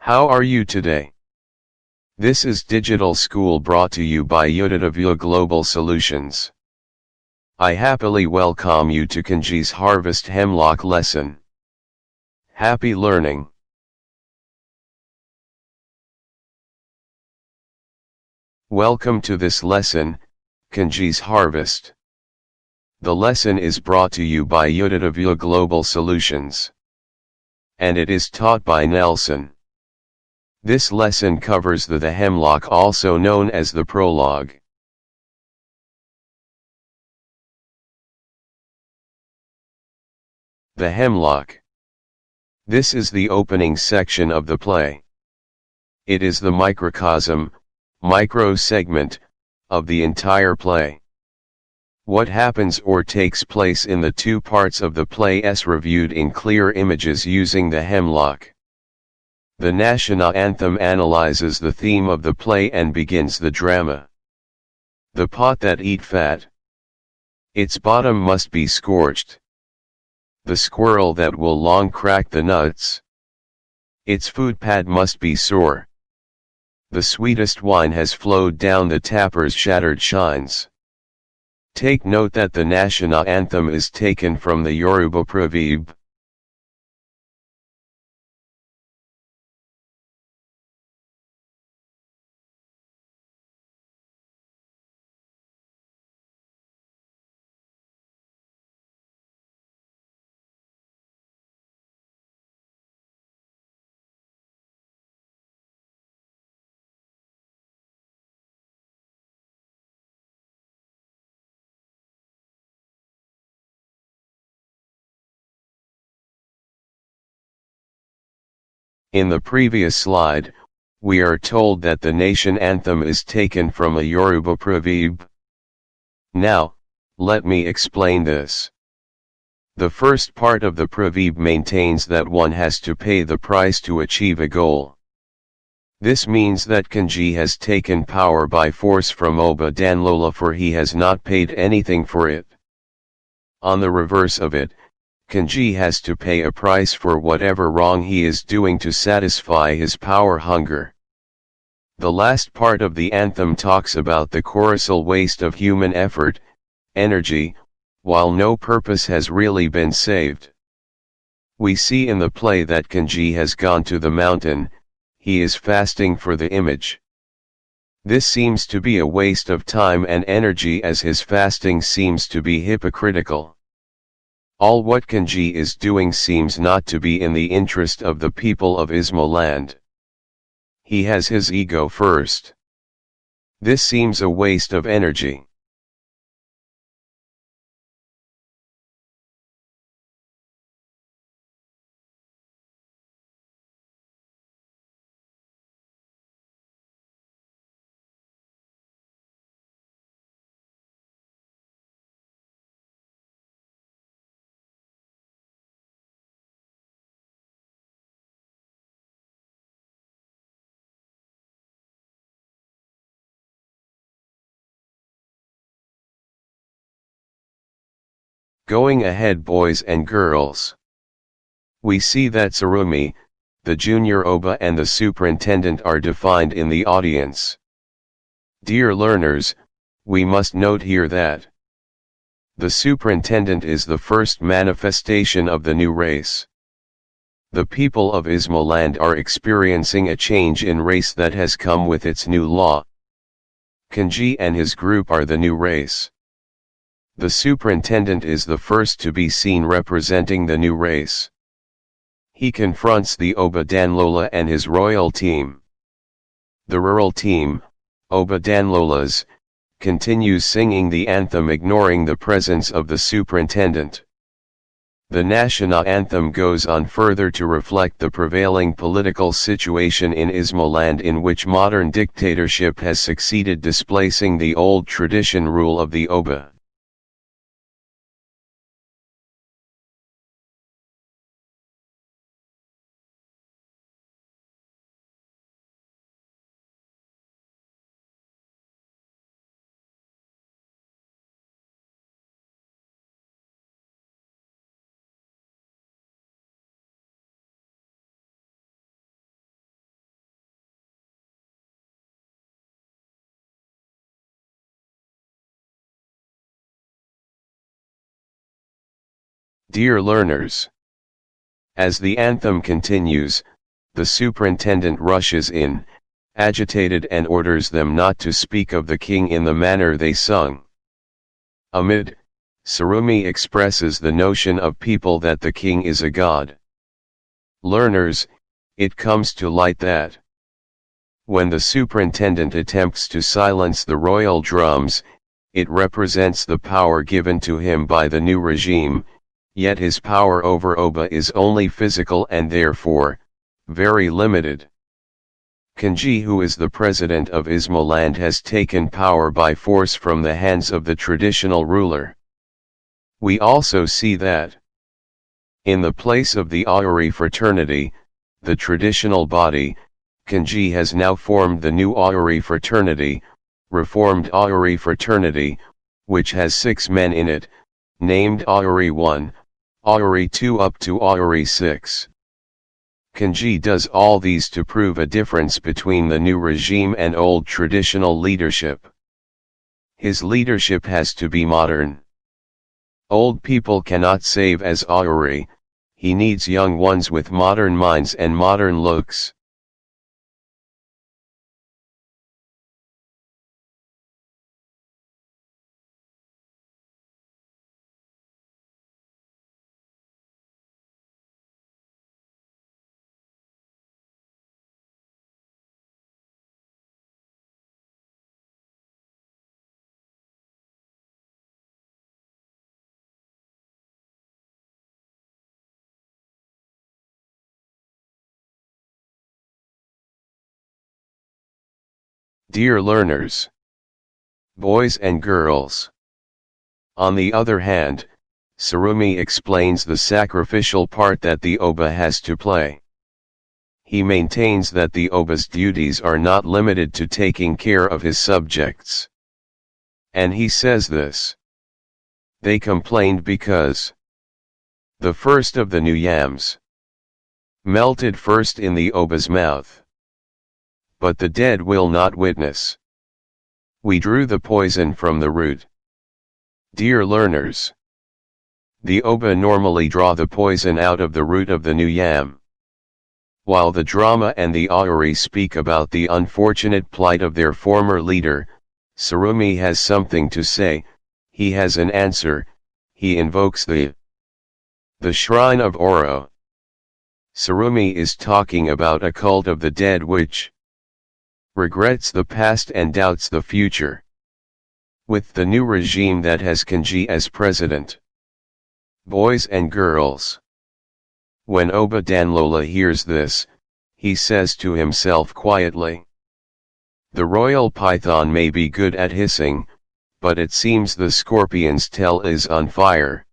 How are you today? This is Digital School brought to you by Utatavu Global Solutions. I happily welcome you to Kongi's Harvest Hemlock lesson. Happy learning. Welcome to this lesson, Kongi's Harvest. The lesson is brought to you by Utatavu Global Solutions. And it is taught by Nelson. This lesson covers the hemlock, also known as the prologue. The hemlock. This is the opening section of the play. It is the microcosm, micro-segment, of the entire play. What happens or takes place in the two parts of the play is reviewed in clear images using the hemlock. The national anthem analyzes the theme of the play and begins the drama. The pot that eat fat. Its bottom must be scorched. The squirrel that will long crack the nuts. Its food pad must be sore. The sweetest wine has flowed down the tapper's shattered shines. Take note that the national anthem is taken from the Yoruba proverb. In the previous slide, we are told that the nation anthem is taken from a Yoruba proverb. Now, let me explain this. The first part of the proverb maintains that one has to pay the price to achieve a goal. This means that Kongi has taken power by force from Oba Danlola, for he has not paid anything for it. On the reverse of it, Kongi has to pay a price for whatever wrong he is doing to satisfy his power hunger. The last part of the anthem talks about the colossal waste of human effort, energy, while no purpose has really been saved. We see in the play that Kongi has gone to the mountain, he is fasting for the image. This seems to be a waste of time and energy, as his fasting seems to be hypocritical. All what Kongi is doing seems not to be in the interest of the people of Ismoland. He has his ego first. This seems a waste of energy. Going ahead, boys and girls. We see that Sarumi, the junior Oba, and the superintendent are defined in the audience. Dear learners, we must note here that the superintendent is the first manifestation of the new race. The people of Ismoland are experiencing a change in race that has come with its new law. Kongi and his group are the new race. The superintendent is the first to be seen representing the new race. He confronts the Oba Danlola and his royal team. The rural team, Oba Danlolas, continues singing the anthem, ignoring the presence of the superintendent. The national anthem goes on further to reflect the prevailing political situation in Ismoland, in which modern dictatorship has succeeded, displacing the old tradition rule of the Oba. Dear learners, as the anthem continues, the superintendent rushes in, agitated, and orders them not to speak of the king in the manner they sung. Amid, Sarumi expresses the notion of people that the king is a god. Learners, it comes to light that when the superintendent attempts to silence the royal drums, it represents the power given to him by the new regime, yet his power over Oba is only physical and therefore, very limited. Kongi, who is the president of Ismoland, has taken power by force from the hands of the traditional ruler. We also see that in the place of the Auri fraternity, the traditional body, Kongi has now formed the new Auri fraternity, Reformed Auri fraternity, which has 6 men in it, named Auri 1, Auri 2 up to Auri 6. Kongi does all these to prove a difference between the new regime and old traditional leadership. His leadership has to be modern. Old people cannot save as Auri, he needs young ones with modern minds and modern looks. Dear learners, boys and girls. On the other hand, Sarumi explains the sacrificial part that the Oba has to play. He maintains that the Oba's duties are not limited to taking care of his subjects. And he says this. They complained because the first of the new yams melted first in the Oba's mouth. But the dead will not witness. We drew the poison from the root. Dear learners, the Oba normally draw the poison out of the root of the new yam. While the drama and the Auri speak about the unfortunate plight of their former leader, Sarumi has something to say, he has an answer, he invokes the shrine of Oro. Sarumi is talking about a cult of the dead which regrets the past and doubts the future. With the new regime that has Kongi as president. Boys and girls. When Oba Danlola hears this, he says to himself quietly, the royal python may be good at hissing, but it seems the scorpion's tail is on fire.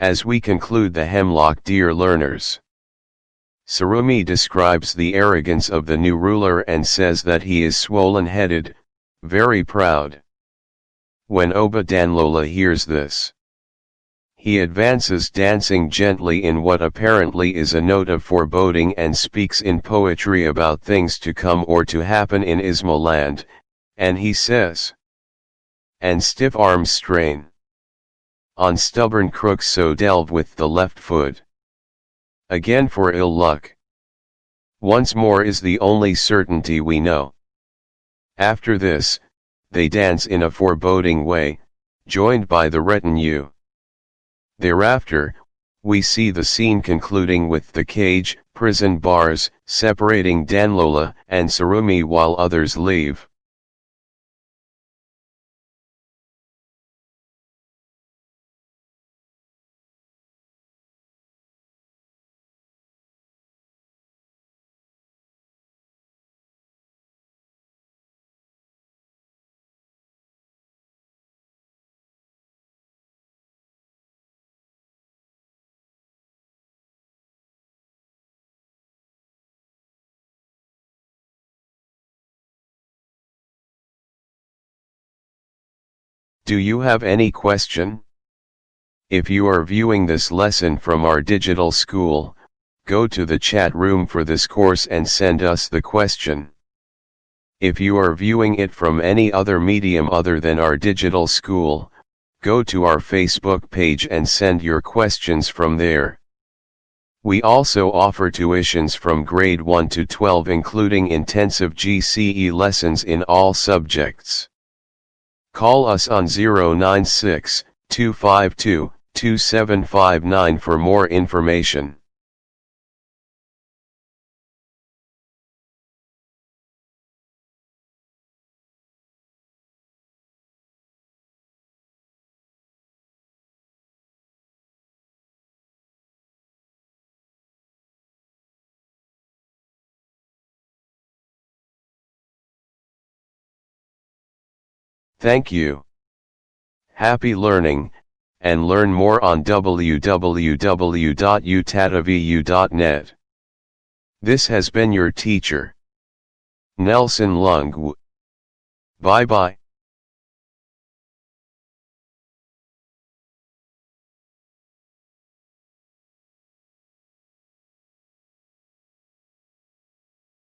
As we conclude the Hemlock, dear learners, Sarumi describes the arrogance of the new ruler and says that he is swollen-headed, very proud. When Oba Danlola hears this, he advances dancing gently in what apparently is a note of foreboding and speaks in poetry about things to come or to happen in Ismoland, and he says, and stiff arms strain. On stubborn crooks so delve with the left foot. Again for ill luck. Once more is the only certainty we know. After this, they dance in a foreboding way, joined by the retinue. Thereafter, we see the scene concluding with the cage, prison bars, separating Danlola and Sarumi while others leave. Do you have any question? If you are viewing this lesson from our digital school, go to the chat room for this course and send us the question. If you are viewing it from any other medium other than our digital school, go to our Facebook page and send your questions from there. We also offer tuitions from grade 1 to 12 including intensive GCE lessons in all subjects. Call us on 096-252-2759 for more information. Thank you. Happy learning, and learn more on www.utatavu.net. This has been your teacher, Nelson Lung. Bye bye.